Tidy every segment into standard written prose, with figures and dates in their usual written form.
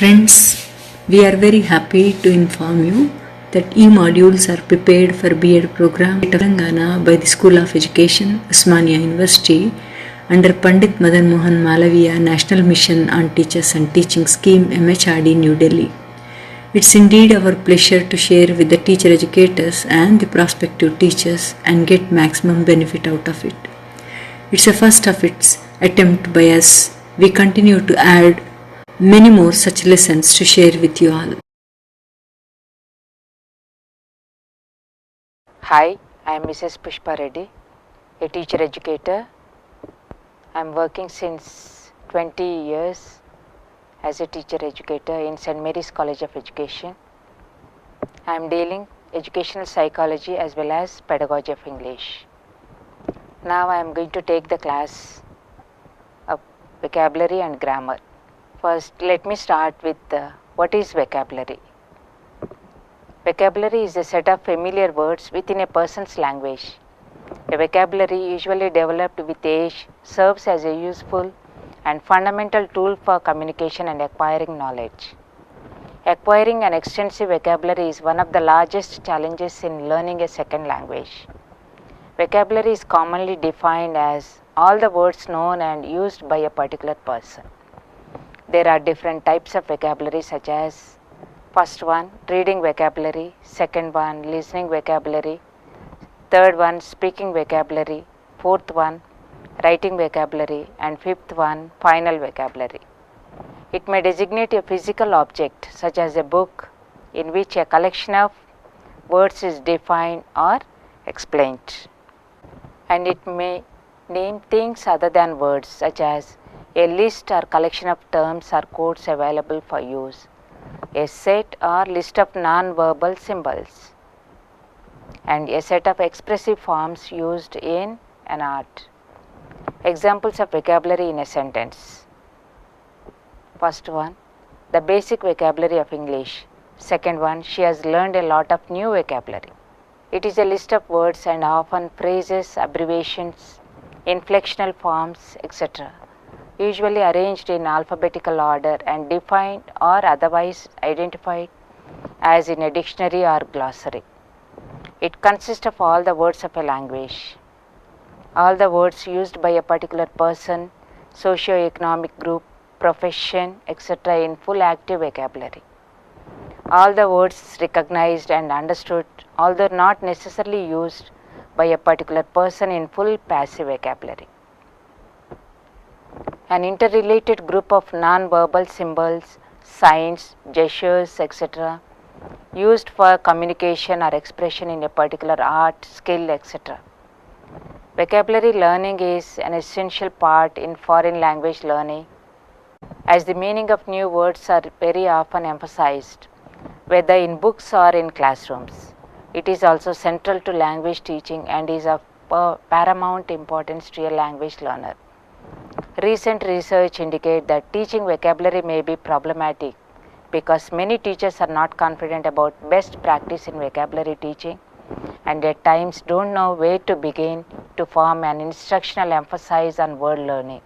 Friends, we are very happy to inform you that e-modules are prepared for B.Ed program at Telangana by the School of Education, Osmania University under Pandit Madan Mohan Malaviya National Mission on Teachers and Teaching Scheme MHRD New Delhi. It's indeed our pleasure to share with the teacher educators and the prospective teachers and get maximum benefit out of it. It's a first of its attempt by us. We continue to add many more such lessons to share with you all. Hi, I am Mrs. Pushpa Reddy, a teacher educator. I am working since 20 years as a teacher educator in St. Mary's College of Education. I am dealing educational psychology as well as pedagogy of English. Now I am going to take the class of vocabulary and grammar. First, let me start with what is vocabulary. Vocabulary is a set of familiar words within a person's language. A vocabulary, usually developed with age, serves as a useful and fundamental tool for communication and acquiring knowledge. Acquiring an extensive vocabulary is one of the largest challenges in learning a second language. Vocabulary is commonly defined as all the words known and used by a particular person. There are different types of vocabulary such as first one, reading vocabulary, second one, listening vocabulary, third one, speaking vocabulary, fourth one, writing vocabulary, and fifth one, final vocabulary. It may designate a physical object such as a book in which a collection of words is defined or explained. And it may name things other than words such as a list or collection of terms or codes available for use, a set or list of non-verbal symbols, and a set of expressive forms used in an art. Examples of vocabulary in a sentence. First one, the basic vocabulary of English. Second one, she has learned a lot of new vocabulary. It is a list of words and often phrases, abbreviations, inflectional forms, etc., usually arranged in alphabetical order and defined or otherwise identified as in a dictionary or glossary. It consists of all the words of a language, all the words used by a particular person, socio-economic group, profession, etc. in full active vocabulary. All the words recognized and understood, although not necessarily used by a particular person in full passive vocabulary. An interrelated group of non-verbal symbols, signs, gestures, etc. used for communication or expression in a particular art, skill, etc. Vocabulary learning is an essential part in foreign language learning, as the meaning of new words are very often emphasized, whether in books or in classrooms. It is also central to language teaching and is of paramount importance to a language learner. Recent research indicates that teaching vocabulary may be problematic because many teachers are not confident about best practice in vocabulary teaching and at times don't know where to begin to form an instructional emphasis on word learning.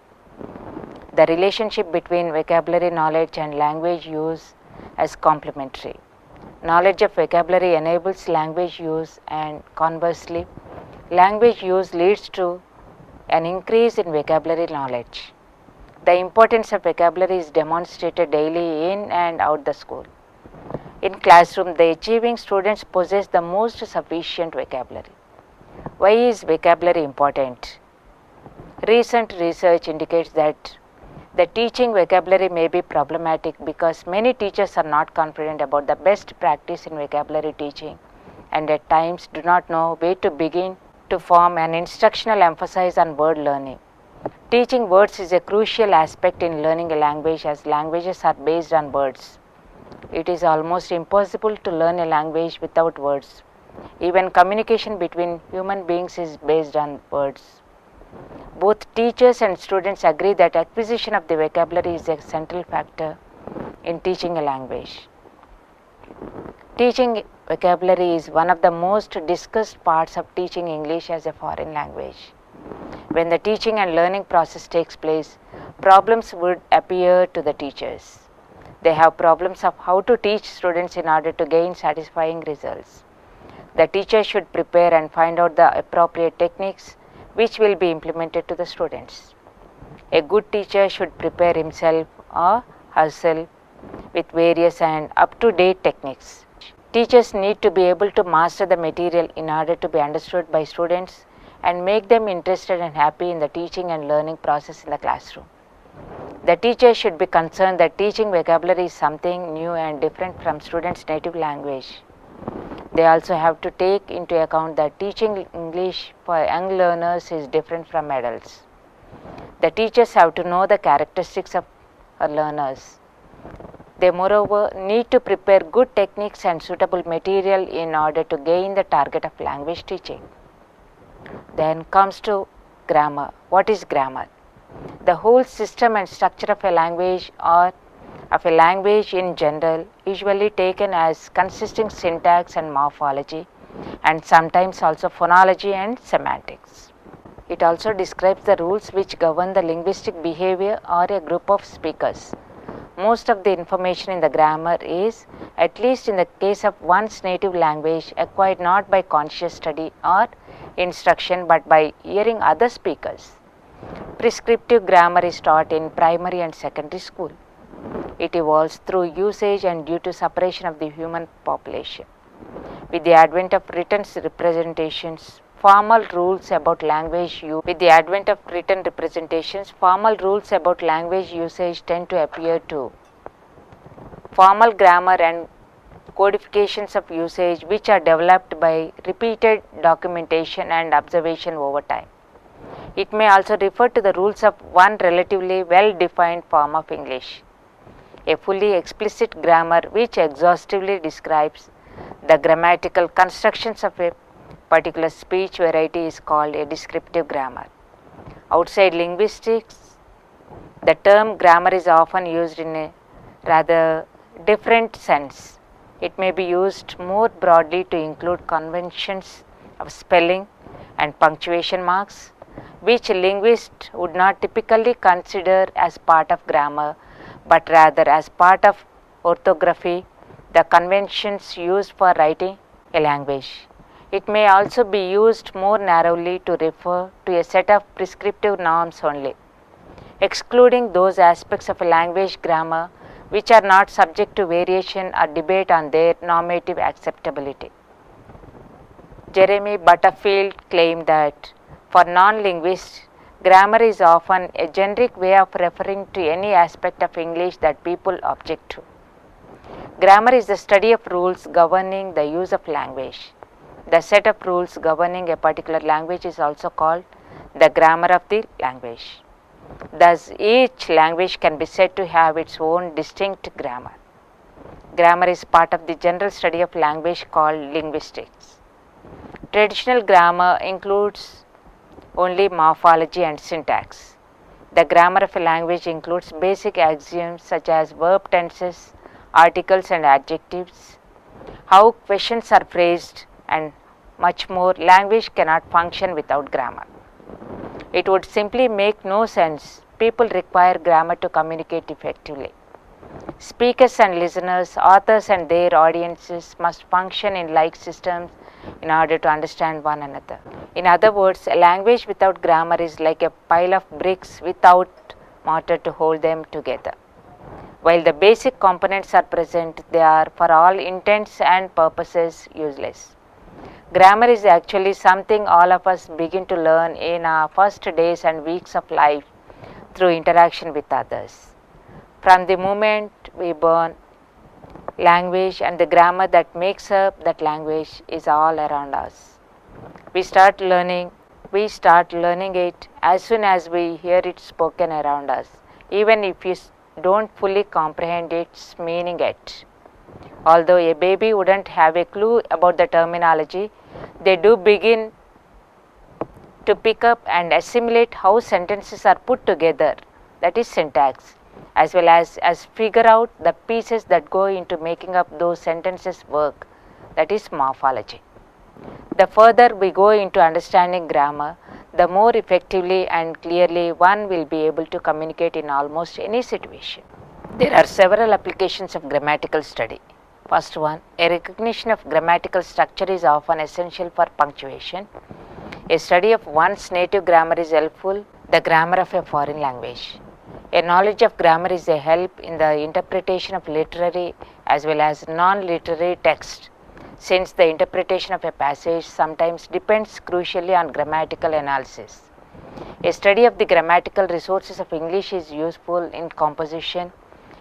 The relationship between vocabulary knowledge and language use is complementary. Knowledge of vocabulary enables language use and conversely, language use leads to an increase in vocabulary knowledge. The importance of vocabulary is demonstrated daily in and out the school. In classroom, the achieving students possess the most sufficient vocabulary. Why is vocabulary important? Recent research indicates that the teaching vocabulary may be problematic because many teachers are not confident about the best practice in vocabulary teaching and at times do not know where to begin to form an instructional emphasis on word learning. Teaching words is a crucial aspect in learning a language as languages are based on words. It is almost impossible to learn a language without words. Even communication between human beings is based on words. Both teachers and students agree that acquisition of the vocabulary is a central factor in teaching a language. Teaching vocabulary is one of the most discussed parts of teaching English as a foreign language. When the teaching and learning process takes place, problems would appear to the teachers. They have problems of how to teach students in order to gain satisfying results. The teacher should prepare and find out the appropriate techniques which will be implemented to the students. A good teacher should prepare himself or herself with various and up-to-date techniques. Teachers need to be able to master the material in order to be understood by students and make them interested and happy in the teaching and learning process in the classroom. The teacher should be concerned that teaching vocabulary is something new and different from students' native language. They also have to take into account that teaching English for young learners is different from adults. The teachers have to know the characteristics of learners. They moreover need to prepare good techniques and suitable material in order to gain the target of language teaching. Then comes to grammar. What is grammar? The whole system and structure of a language or of a language in general, usually taken as consisting syntax and morphology, and sometimes also phonology and semantics. It also describes the rules which govern the linguistic behavior or a group of speakers. Most of the information in the grammar is, at least in the case of one's native language, acquired not by conscious study or instruction but by hearing other speakers. Prescriptive grammar is taught in primary and secondary school. It evolves through usage and due to separation of the human population. With the advent of written representations, formal rules about language usage tend to appear too. Formal grammar and codifications of usage which are developed by repeated documentation and observation over time. It may also refer to the rules of one relatively well-defined form of English. A fully explicit grammar which exhaustively describes the grammatical constructions of a particular speech variety is called a descriptive grammar. Outside linguistics, the term grammar is often used in a rather different sense. It may be used more broadly to include conventions of spelling and punctuation marks, which linguists would not typically consider as part of grammar, but rather as part of orthography, the conventions used for writing a language. It may also be used more narrowly to refer to a set of prescriptive norms only, excluding those aspects of a language grammar which are not subject to variation or debate on their normative acceptability. Jeremy Butterfield claimed that for non-linguists, grammar is often a generic way of referring to any aspect of English that people object to. Grammar is the study of rules governing the use of language. The set of rules governing a particular language is also called the grammar of the language. Thus, each language can be said to have its own distinct grammar. Grammar is part of the general study of language called linguistics. Traditional grammar includes only morphology and syntax. The grammar of a language includes basic axioms such as verb tenses, articles and adjectives, how questions are phrased, and much more. Language cannot function without grammar. It would simply make no sense. People require grammar to communicate effectively. Speakers and listeners, authors and their audiences must function in like systems in order to understand one another. In other words, a language without grammar is like a pile of bricks without mortar to hold them together. While the basic components are present, they are for all intents and purposes useless. Grammar is actually something all of us begin to learn in our first days and weeks of life through interaction with others. From the moment we born, language and the grammar that makes up that language is all around us. We start learning it as soon as we hear it spoken around us, even if we don't fully comprehend its meaning yet. Although a baby wouldn't have a clue about the terminology, they do begin to pick up and assimilate how sentences are put together, that is syntax, as well as figure out the pieces that go into making up those sentences work, that is morphology. The further we go into understanding grammar, the more effectively and clearly one will be able to communicate in almost any situation. There are several applications of grammatical study. First one, a recognition of grammatical structure is often essential for punctuation. A study of one's native grammar is helpful, the grammar of a foreign language. A knowledge of grammar is a help in the interpretation of literary as well as non-literary text, since the interpretation of a passage sometimes depends crucially on grammatical analysis. A study of the grammatical resources of English is useful in composition.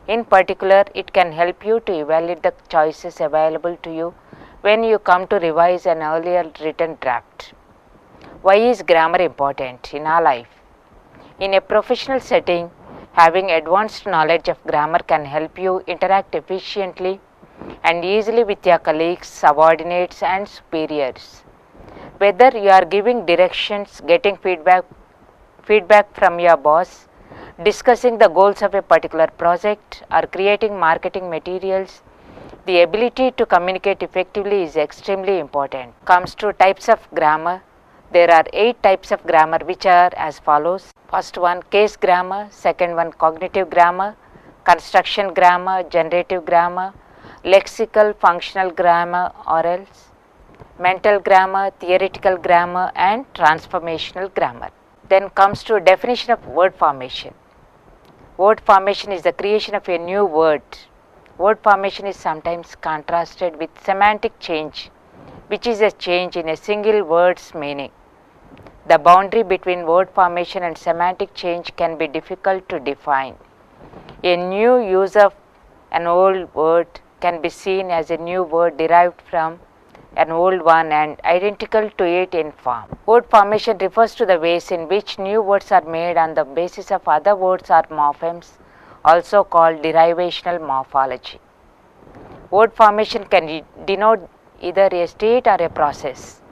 In particular, it can help you to evaluate the choices available to you when you come to revise an earlier written draft. Why is grammar important in our life? In a professional setting, having advanced knowledge of grammar can help you interact efficiently and easily with your colleagues, subordinates, and superiors. Whether you are giving directions, getting feedback from your boss, discussing the goals of a particular project, or creating marketing materials, the ability to communicate effectively is extremely important. Comes to types of grammar, there are 8 types of grammar which are as follows. First one, case grammar. Second one, cognitive grammar, construction grammar, generative grammar, lexical functional grammar or else, mental grammar, theoretical grammar, and transformational grammar. Then comes to definition of word formation. Word formation is the creation of a new word. Word formation is sometimes contrasted with semantic change, which is a change in a single word's meaning. The boundary between word formation and semantic change can be difficult to define. A new use of an old word can be seen as a new word derived from an old one and identical to it in form. Word formation refers to the ways in which new words are made on the basis of other words or morphemes, also called derivational morphology. Word formation can denote either a state or a process,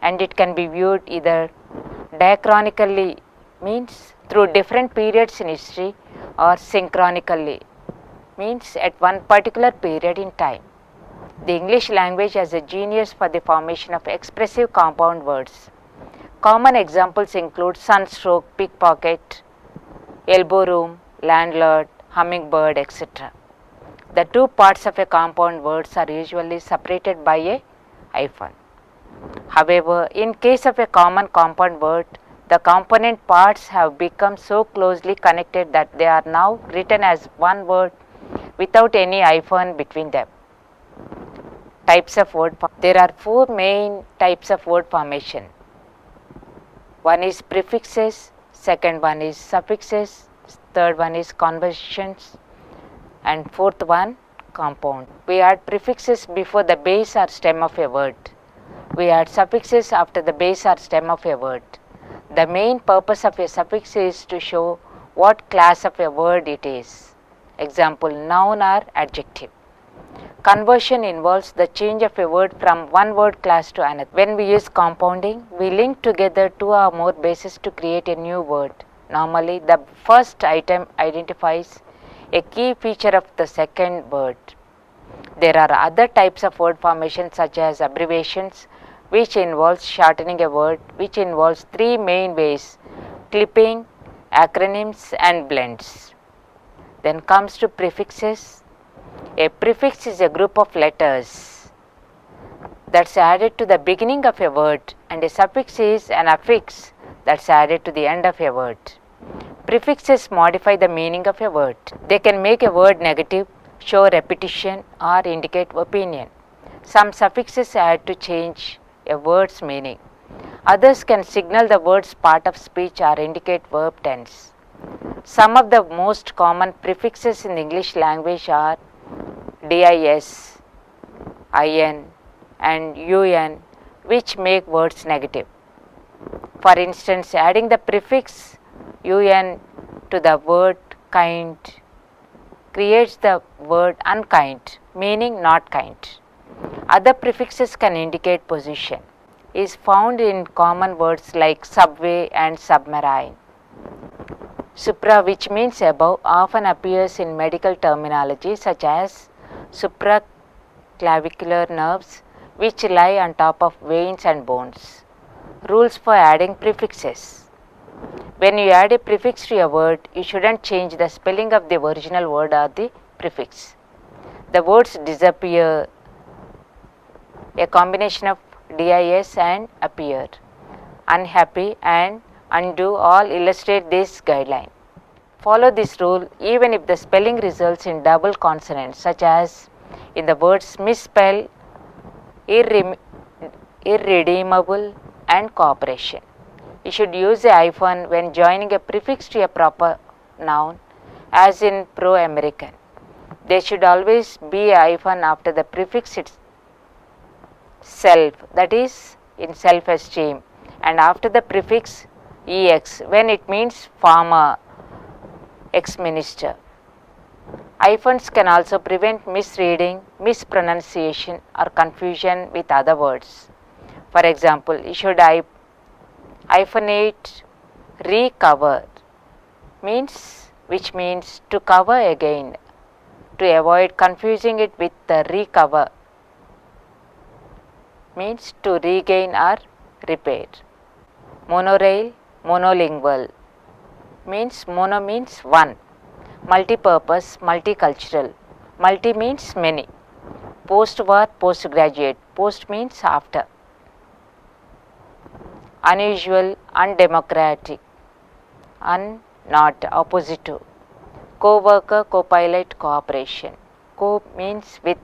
and it can be viewed either diachronically, means through different periods in history, or synchronically, means at one particular period in time. The English language has a genius for the formation of expressive compound words. Common examples include sunstroke, pickpocket, elbow room, landlord, hummingbird, etc. The 2 parts of a compound words are usually separated by a hyphen. However, in case of a common compound word, the component parts have become so closely connected that they are now written as one word without any hyphen between them. Types of word. There are 4 main types of word formation. One is prefixes, second one is suffixes, third one is conversions, and fourth one compound. We add prefixes before the base or stem of a word. We add suffixes after the base or stem of a word. The main purpose of a suffix is to show what class of a word it is. Example, noun or adjective. Conversion involves the change of a word from one word class to another. When we use compounding, we link together 2 or more bases to create a new word. Normally, the first item identifies a key feature of the second word. There are other types of word formation such as abbreviations, which involves shortening a word, which involves 3 main ways: clipping, acronyms, and blends. Then comes to prefixes. A prefix is a group of letters that's added to the beginning of a word, and a suffix is an affix that's added to the end of a word. Prefixes modify the meaning of a word. They can make a word negative, show repetition, or indicate opinion. Some suffixes add to change a word's meaning. Others can signal the word's part of speech or indicate verb tense. Some of the most common prefixes in the English language are dis, in, and un, which make words negative. For instance, adding the prefix un to the word kind creates the word unkind, meaning not kind. Other prefixes can indicate position. Is found in common words like subway and submarine. Supra, which means above, often appears in medical terminology such as supraclavicular nerves, which lie on top of veins and bones. Rules for adding prefixes. When you add a prefix to a word, you shouldn't change the spelling of the original word or the prefix. The words disappear, a combination of dis and appear, unhappy and undo all illustrate this guideline. Follow this rule even if the spelling results in double consonants, such as in the words misspell, irredeemable and cooperation. You should use a hyphen when joining a prefix to a proper noun, as in pro-American. There should always be a hyphen after the prefix itself, that is in self-esteem, and after the prefix ex when it means farmer, ex-minister. Hyphens can also prevent misreading, mispronunciation or confusion with other words. For example, you should hyphenate recover, which means to cover again, to avoid confusing it with the recover, means to regain or repair. Monorail, monolingual, mono means one, multipurpose, multicultural, multi means many, post-war, postgraduate, post means after. Unusual, undemocratic, not, opposite to. Co-worker, co-pilot, cooperation. Co means with.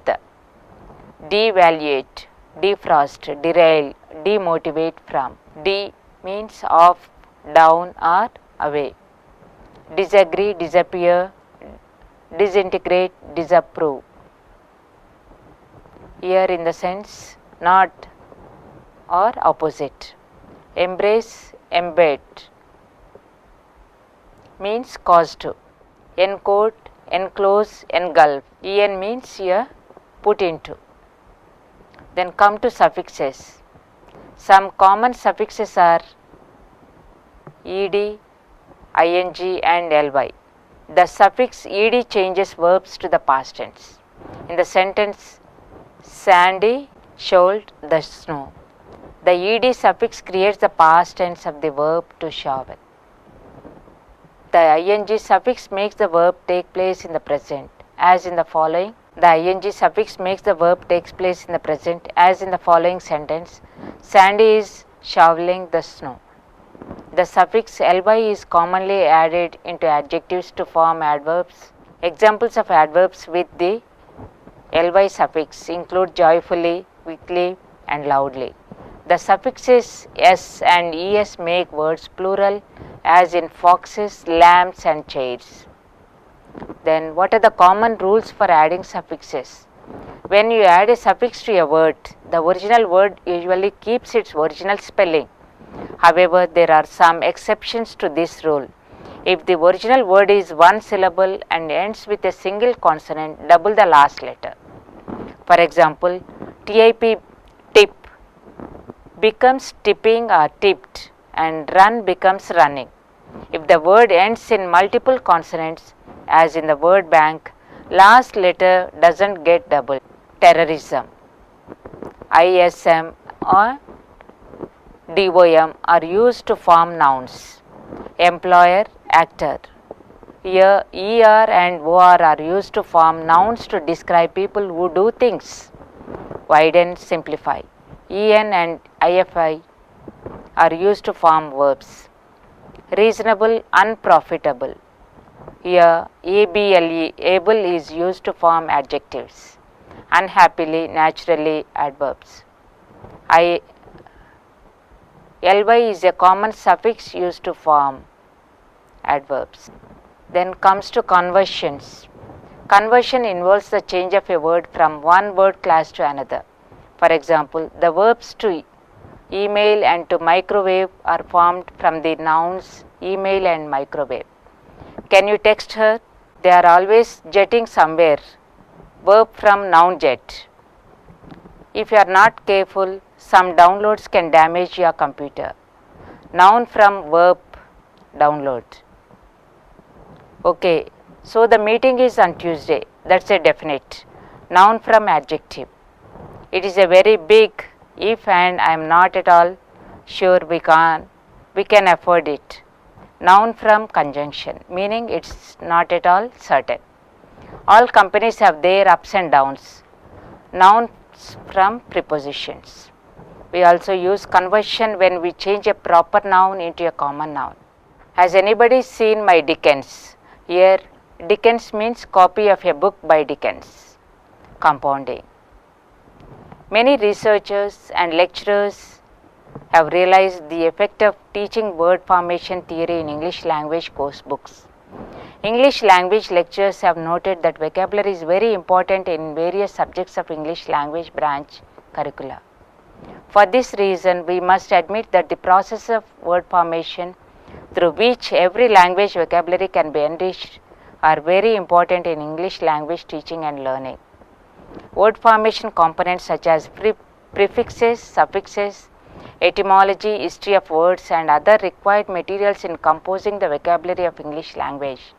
Devaluate, defrost, derail, demotivate from. De means off, down or away. Disagree, disappear, disintegrate, disapprove. Here in the sense not or opposite. Embrace, embed, means cause to. Encode, enclose, engulf. En means here put into. Then come to suffixes. Some common suffixes are ed, ing and ly. The suffix ed changes verbs to the past tense. In the sentence, Sandy shoveled the snow, the ed suffix creates the past tense of the verb to shovel. The ing suffix makes the verb take place in the present, as in the following. The ing suffix makes the verb takes place in the present, as in the following sentence. Sandy is shoveling the snow. The suffix ly is commonly added into adjectives to form adverbs. Examples of adverbs with the ly suffix include joyfully, quickly and loudly. The suffixes s and es make words plural, as in foxes, lambs and chairs. Then what are the common rules for adding suffixes? When you add a suffix to a word, the original word usually keeps its original spelling. However, there are some exceptions to this rule. If the original word is one syllable and ends with a single consonant, double the last letter. For example, tip, tip, becomes tipping or tipped, and run becomes running. If the word ends in multiple consonants, as in the word bank, last letter doesn't get doubled. Terrorism, ISM or DOM are used to form nouns. Employer, actor. Here, ER and OR are used to form nouns to describe people who do things. Widen, simplify. EN and IFI are used to form verbs. Reasonable, unprofitable. Here, ABLE, able is used to form adjectives. Unhappily, naturally, adverbs. LY is a common suffix used to form adverbs. Then comes to conversions. Conversion involves the change of a word from one word class to another. For example, the verbs to email and to microwave are formed from the nouns email and microwave. Can you text her? They are always jetting somewhere. Verb from noun jet. If you are not careful, some downloads can damage your computer. Noun from verb download. Okay, so the meeting is on Tuesday. That's a definite. Noun from adjective. It is a very big if and I am not at all sure we can afford it. Noun from conjunction, meaning it's not at all certain. All companies have their ups and downs. Nouns from prepositions. We also use conversion when we change a proper noun into a common noun. Has anybody seen my Dickens? Here, Dickens means copy of a book by Dickens. Compounding. Many researchers and lecturers have realized the effect of teaching word formation theory in English language course books. English language lecturers have noted that vocabulary is very important in various subjects of English language branch curricula. For this reason, we must admit that the process of word formation through which every language vocabulary can be enriched are very important in English language teaching and learning. Word formation components such as prefixes, suffixes, etymology, history of words and other required materials in composing the vocabulary of English language.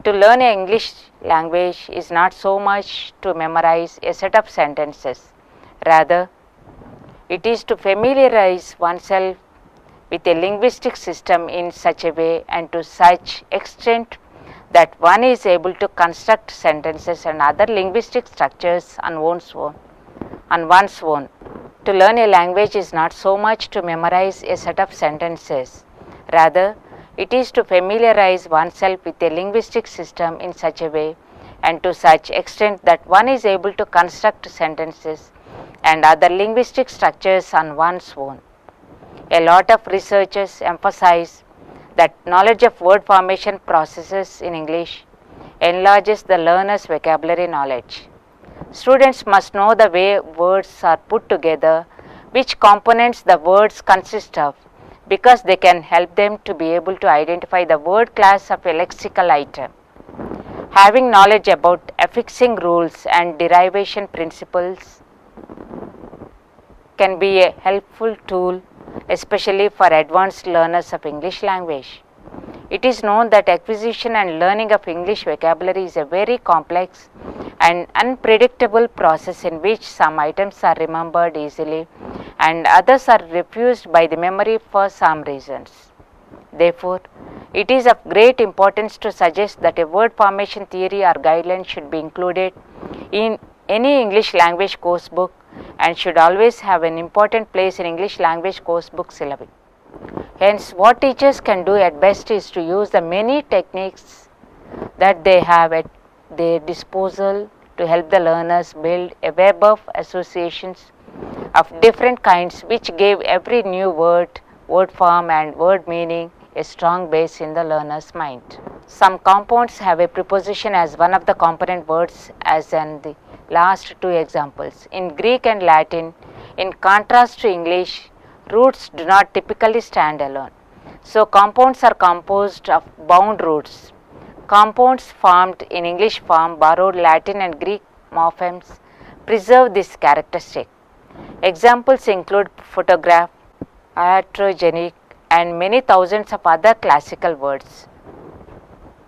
To learn an English language is not so much to memorize a set of sentences, rather it is to familiarize oneself with a linguistic system in such a way and to such extent that one is able to construct sentences and other linguistic structures on one's own. To learn a language is not so much to memorize a set of sentences, rather it is to familiarize oneself with a linguistic system in such a way and to such extent that one is able to construct sentences and other linguistic structures on one's own. A lot of researchers emphasize that knowledge of word formation processes in English enlarges the learner's vocabulary knowledge. Students must know the way words are put together, which components the words consist of, because they can help them to be able to identify the word class of a lexical item. Having knowledge about affixing rules and derivation principles can be a helpful tool, especially for advanced learners of English language. It is known that acquisition and learning of English vocabulary is a very complex and unpredictable process in which some items are remembered easily and others are refused by the memory for some reasons. Therefore, it is of great importance to suggest that a word formation theory or guideline should be included in any English language course book and should always have an important place in English language course book syllabi. Hence, what teachers can do at best is to use the many techniques that they have at their disposal to help the learners build a web of associations of different kinds which give every new word, word form and word meaning a strong base in the learner's mind. Some compounds have a preposition as one of the component words as in the last two examples. In Greek and Latin, in contrast to English, roots do not typically stand alone. So, compounds are composed of bound roots. Compounds formed in English form borrowed Latin and Greek morphemes preserve this characteristic. Examples include photograph, iatrogenic and many thousands of other classical words.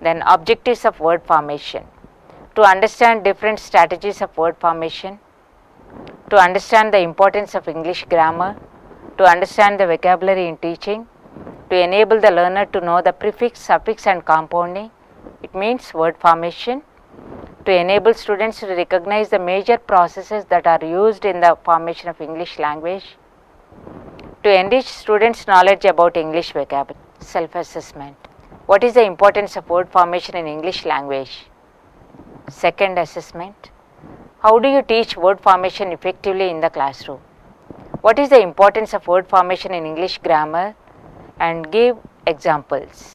Then objectives of word formation. To understand different strategies of word formation, to understand the importance of English grammar, to understand the vocabulary in teaching, to enable the learner to know the prefix, suffix and compounding, it means word formation, to enable students to recognize the major processes that are used in the formation of English language, to enrich students' knowledge about English vocabulary. Self-assessment. What is the importance of word formation in English language? Second assessment. How do you teach word formation effectively in the classroom? What is the importance of word formation in English grammar? And give examples.